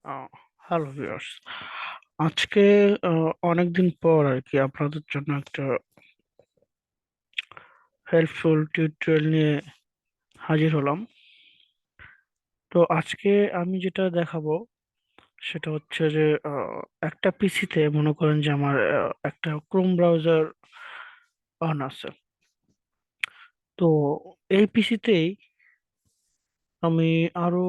Hello viewers, আজকে অনেকদিন পর আর কি আপনাদের জন্য একটা হেল্পফুল টিউটোরিয়াল নিয়ে হাজির হলাম। তো আজকে আমি যেটা দেখাবো সেটা হচ্ছে যে একটা পিসিতে মনে করেন যে আমার একটা ক্রোম ব্রাউজার অন আছে। তো এই পিসিতেই আমি আরো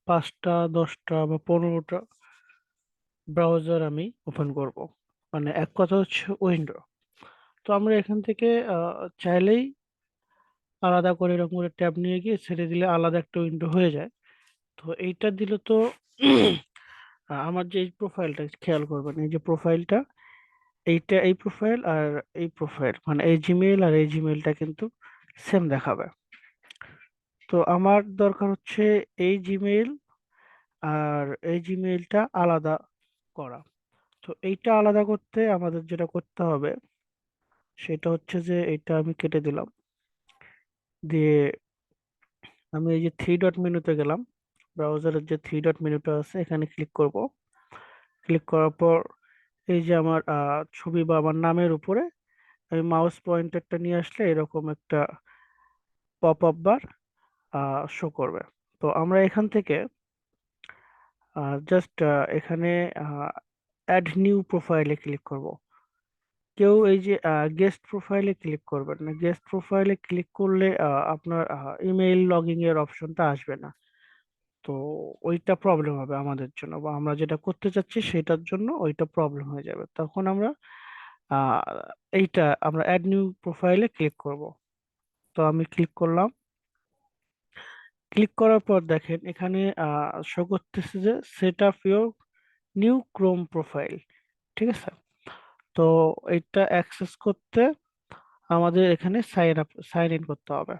5টা 10টা বা 15টা ব্রাউজার আমি ওপেন করব, মানে এক কথা হচ্ছে উইন্ডো। তো আমরা এখান থেকে চাইলেই আলাদা করে এরকম করে ট্যাব নিয়ে গিয়ে ছেড়ে দিলে আলাদা একটা উইন্ডো হয়ে যায়। তো এইটা দিলে তো আমার যে এই প্রোফাইলটা খেয়াল করবেন, এই যে প্রোফাইলটা, এইটা এই প্রোফাইল আর এই প্রোফাইল, মানে এই জিমেইল আর এই জিমেইলটা কিন্তু সেম দেখাবে। তো আমার দরকার হচ্ছে এই জিমেইল আর এই জিমেইলটা আলাদা করা। তো এইটা আলাদা করতে আমাদের যেটা করতে হবে সেটা হচ্ছে যে এইটা আমি কেটে দিলাম, দিয়ে আমি এই যে থ্রি ডট মেনুতে গেলাম, ব্রাউজারের যে থ্রি ডট মেনুটা আছে এখানে ক্লিক করব। ক্লিক করার পর এই যে আমার ছবি বা আমার নামের উপরে আমি মাউস পয়েন্টারটা নিয়ে আসলে এরকম একটা পপ আপ বার শো করবে। তো আমরা এখান থেকে জাস্ট এখানে অ্যাড নিউ প্রোফাইলে ক্লিক করব। কেউ এই যে গেস্ট প্রোফাইলে ক্লিক করবেন না। গেস্ট প্রোফাইলে ক্লিক করলে আপনার ইমেইল লগইন এর অপশনটা আসবে না। তো ওইটা প্রবলেম হবে আমাদের জন্য, বা আমরা যেটা করতে চাচ্ছি সেটার জন্য ওইটা প্রবলেম হয়ে যাবে। তখন আমরা আহ, এইটা আমরা অ্যাড নিউ প্রোফাইলে ক্লিক করব। তো আমি ক্লিক করলাম। ক্লিক করার পর দেখেন এখানে শো করতেছে যে set up your new Chrome profile. ঠিক আছে। তো এটা অ্যাক্সেস করতে আমাদের এখানে সাইন ইন করতে হবে।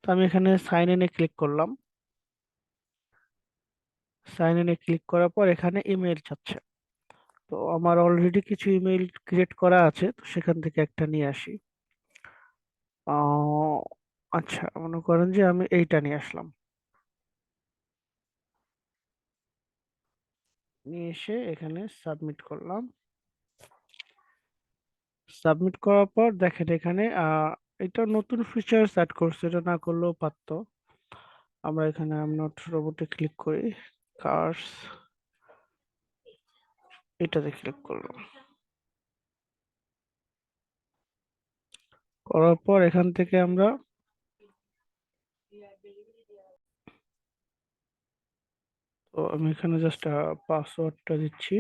তো আমি এখানে সাইন ইনে ক্লিক করলাম। সাইন ইনে ক্লিক করার পর এখানে ইমেল চাচ্ছে। তো আমার অলরেডি কিছু ইমেল ক্রিয়েট করা আছে, তো সেখান থেকে একটা নিয়ে আসি। আহ, আচ্ছা, মনে করেন যে আমি এইটা নিয়ে আসলাম। নিয়ে এসে এখানে সাবমিট করলাম। সাবমিট করার পর দেখেন এখানে এটা নতুন ফিচার্স অ্যাড করছে, এটা না করলেও পারতো। আমরা এখানে আই এম নট রোবটে ক্লিক করি, কার্স, এটাতে ক্লিক করলাম। করার পর এখান থেকে আমরা, তো আমি এখানে জাস্ট পাসওয়ার্ডটা দিচ্ছি।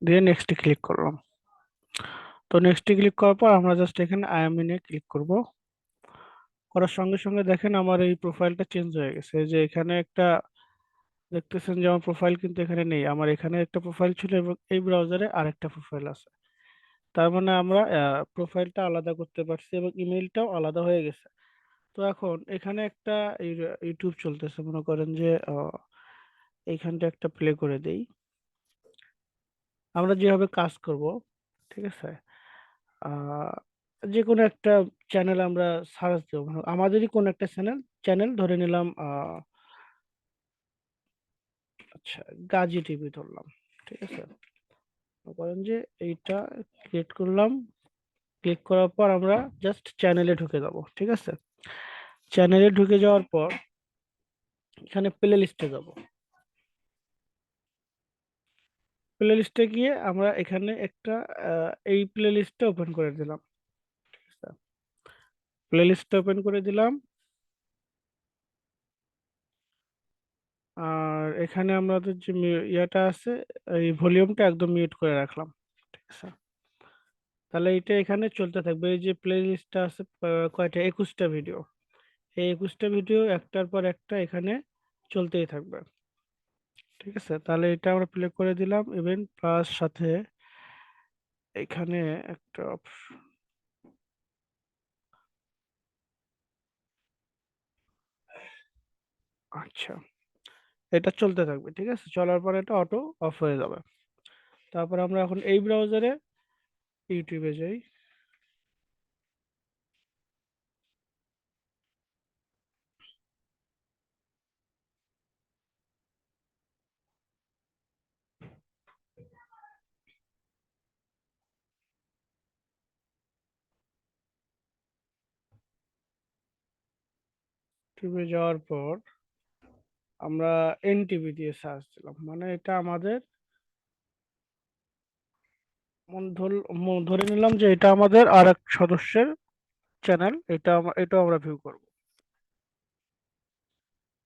দিয়ে নেক্সটে ক্লিক করলাম। তো নেক্সটে ক্লিক করার পর আমরা জাস্ট এখানে আই এম ইনে ক্লিক করব। করার সঙ্গে সঙ্গে দেখেন আমার এই প্রোফাইলটা চেঞ্জ হয়ে গেছে। এই যে এখানে একটা দেখতেছেন যে আমার প্রোফাইল কিন্তু এখানে নেই, আমার এখানে একটা প্রোফাইল ছিল এবং এই ব্রাউজারে আরেকটা প্রোফাইল আছে। তার মানে আমরা প্রোফাইলটা আলাদা করতে পারছি এবং ইমেইলটাও আলাদা হয়ে গেছে। তো এখন এখানে একটা ইউটিউব চলতেছে, মনে করেন যে এইখানটা একটা প্লে করে দেই। আমরা যেভাবে কাজ করব, ঠিক আছে, আহ যে কোনো একটা চ্যানেল আমরা সার্চ দেবো, মানে আমাদেরই কোন একটা চ্যানেল চ্যানেল ধরে নিলাম, আচ্ছা, গাজী টিভি ধরলাম। ঠিক আছে। মনে করেন যে এইটা ক্রিয়েট করলাম। ক্লিক করার পর আমরা জাস্ট চ্যানেলে ঢুকে যাব। ঠিক আছে। চ্যানেলে ঢুকে যাওয়ার পর এখানে প্লে লিস্টে যাব। প্লে লিস্টে গিয়ে আমরা এখানে একটা এই প্লে লিস্টটা ওপেন করে দিলাম। প্লে লিস্টটা ওপেন করে দিলাম। আর এখানে আমাদের যে ইয়াটা আছে, এই ভলিউমটা একদম মিউট করে রাখলাম। ঠিক আছে। তাহলে এটা এখানে চলতে থাকবে। এই যে প্লে লিস্টটা আছে, কয়টা, 21টা ভিডিও। এই 21টা ভিডিও একটার পর একটা এখানে চলতেই থাকবে। ঠিক আছে। তাহলে এটা আমরা প্লে করে দিলাম ইভেন্ট প্লাস সাথে এখানে একটা আচ্ছা, এটা চলতে থাকবে। ঠিক আছে। চলার পর এটা অটো অফ হয়ে যাবে। তারপর আমরা এখন এই ব্রাউজারে ইউটিউবে যাই। ইউটিউবে যাওয়ার পর আমরা এনটিভি দিয়ে সার্চ দিলাম, মানে এটা আমাদের ধরে নিলাম যে এটা আমাদের আর এক সদস্যের চ্যানেল, এটা আমরা ভিউ করব।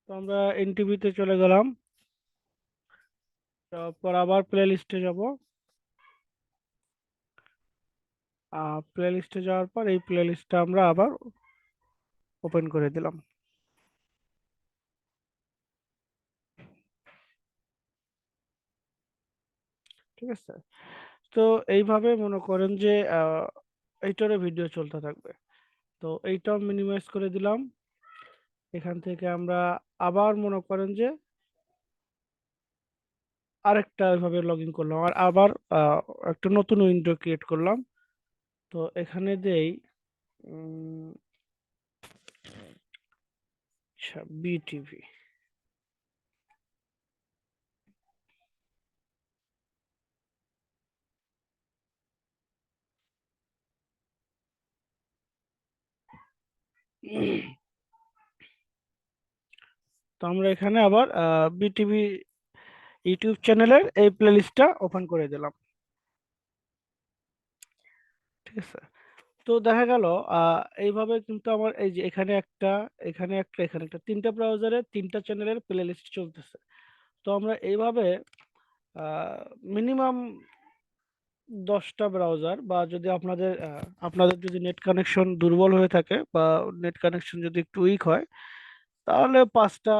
তো আমরা এনটিভিতে চলে গেলাম, তারপর আবার প্লে লিস্টে যাব। প্লে লিস্টে যাওয়ার পর এই প্লে লিস্টটা আমরা আবার ওপেন করে দিলাম। ঠিক আছে, তো এইভাবে মনে করেন যে এইটারে ভিডিও চলতে থাকবে। তো এইটাও মিনিমাইজ করে দিলাম। এখান থেকে আমরা আবার মনে করেন যে আরেকটা ওইভাবে লগ ইন করলাম, আর আবার একটা নতুন উইন্ডো ক্রিয়েট করলাম। তো এখানে দেই বিটিভি। তো আমরা এখানে আবার বিটিভি ইউটিউব চ্যানেলের এই প্লেলিস্টটা ওপেন করে দিলাম। ঠিক আছে, তো দেখা গেল এইভাবে কিন্তু আমার এই যে এখানে একটা, এখানে একটা, এখানে একটা, তিনটা ব্রাউজারে তিনটা চ্যানেলের প্লে লিস্ট চলতেছে। তো আমরা এইভাবে মিনিমাম 10টা ব্রাউজার, বা যদি আপনাদের যদি নেট কানেকশন দুর্বল হয়ে থাকে বা নেট কানেকশন যদি একটু উইক হয়, তাহলে 5টা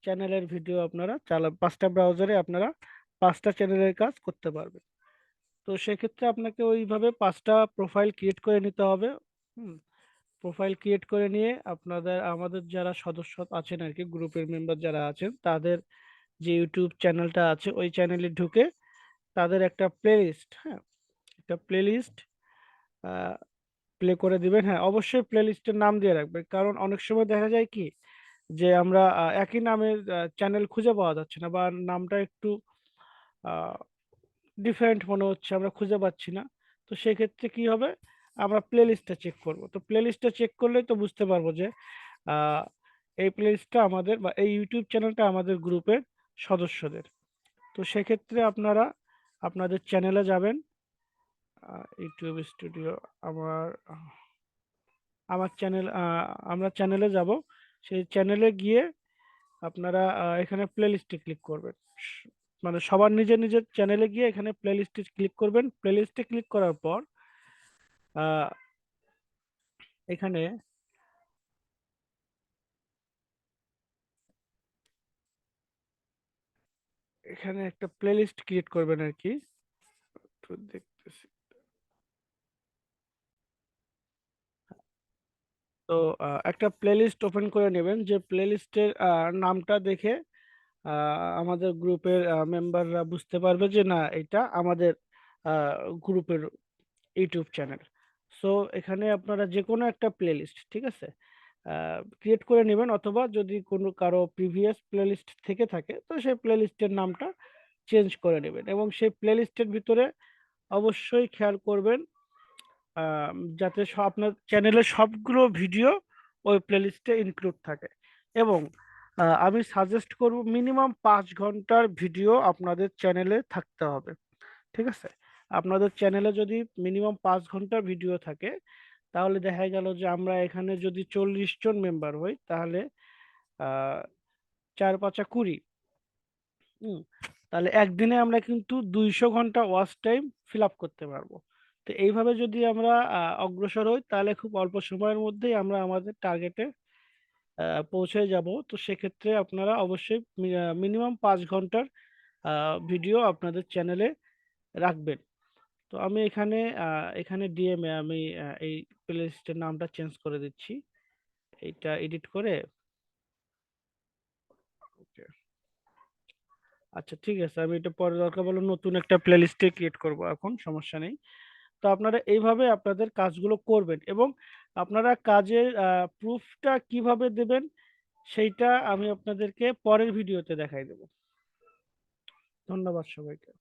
চ্যানেলের ভিডিও আপনারা 5টা ব্রাউজারে আপনারা 5টা চ্যানেলের কাজ করতে পারবেন। তো সেক্ষেত্রে আপনাকে ওইভাবে 5টা প্রোফাইল ক্রিয়েট করে নিতে হবে। হুম, প্রোফাইল ক্রিয়েট করে নিয়ে আমাদের যারা সদস্য আছেন আর কি, গ্রুপের মেম্বার যারা আছেন, তাদের যে ইউটিউব চ্যানেলটা আছে ওই চ্যানেলে ঢুকে তাদের একটা প্লেলিস্ট, হ্যাঁ, একটা প্লেলিস্ট প্লে করে দিবেন। হ্যাঁ, অবশ্যই প্লেলিস্টের নাম দিয়ে রাখবেন, কারণ অনেক সময় দেখা যায় কি যে আমরা একই নামের চ্যানেল খুঁজে পাওয়া যাচ্ছে না, বা নামটা একটু ডিফারেন্ট মনে হচ্ছে, আমরা খুঁজে পাচ্ছি না। তো সেক্ষেত্রে কি হবে, আমরা প্লে লিস্টটা চেক করব। তো প্লে লিস্টটা চেক করলেই তো বুঝতে পারবো যে আহ, এই প্লে লিস্টটা আমাদের, বা এই ইউটিউব চ্যানেলটা আমাদের গ্রুপের সদস্যদের। তো সেক্ষেত্রে আপনারা আপনাদের চ্যানেলে যাবেন, ইউটিউব স্টুডিও, আমার আমার চ্যানেল, আমরা চ্যানেলে যাব। সেই চ্যানেলে গিয়ে আপনারা এখানে প্লে লিস্টে ক্লিক করবেন। মানে সবার নিজের নিজের চ্যানেলে গিয়ে এখানে প্লে লিস্টে ক্লিক করবেন। প্লে লিস্টে ক্লিক করার পর আহ, এখানে এখানে একটা প্লে লিস্ট ক্রিয়েট করবেন আর কি। তো দেখতেছি। তো একটা প্লে লিস্ট ওপেন করে নেবেন, যে প্লে লিস্টের নামটা দেখে আমাদের গ্রুপের মেম্বাররা বুঝতে পারবে যে না, এটা আমাদের গ্রুপের ইউটিউব চ্যানেল। সো এখানে আপনারা যে কোনো একটা প্লেলিস্ট, ঠিক আছে, ক্রিয়েট করে নেবেন, অথবা যদি কোনো কারো প্রিভিয়াস প্লেলিস্ট থেকে থাকে তো সেই প্লেলিস্টের নামটা চেঞ্জ করে নেবেন, এবং সেই প্লেলিস্টের ভিতরে অবশ্যই খেয়াল করবেন যাতে আপনার চ্যানেলের সবগুলো ভিডিও ওই প্লেলিস্টে ইনক্লুড থাকে। এবং আমি সাজেস্ট করব মিনিমাম 5 ঘন্টার ভিডিও আপনাদের চ্যানেলে থাকতে হবে। ঠিক আছে, আপনাদের চ্যানেলে যদি মিনিমাম 5 ঘন্টার ভিডিও থাকে, তাহলে দেখা গেল যে আমরা এখানে যদি 40 জন মেম্বার হই, তাহলে আহ 4 5 20, তাহলে একদিনে আমরা কিন্তু 200 ঘন্টা ওয়াচ টাইম ফিল আপ করতে পারবো। তো এইভাবে যদি আমরা অগ্রসর হই, তাহলে খুব অল্প সময়ের মধ্যেই আমরা আমাদের টার্গেটে পৌঁছে যাব। তো সেক্ষেত্রে আপনারা অবশ্যই মিনিমাম 5 ঘন্টার ভিডিও আপনাদের চ্যানেলে রাখবেন। তো আমি এখানে ডিএমএ আমি এই প্লেলিস্টের নামটা চেঞ্জ করে দিচ্ছি, এইটা এডিট করে। ওকে, আচ্ছা ঠিক আছে, আমি এটা পরে দরকার বলে নতুন একটা প্লেলিস্টে ক্রিয়েট করব, এখন সমস্যা নেই। তো আপনারা এইভাবে আপনাদের কাজগুলো করবেন, এবং আপনারা কাজের প্রুফটা কিভাবে দেবেন সেইটা আমি আপনাদেরকে পরের ভিডিওতে দেখাই দেবো। ধন্যবাদ সবাইকে।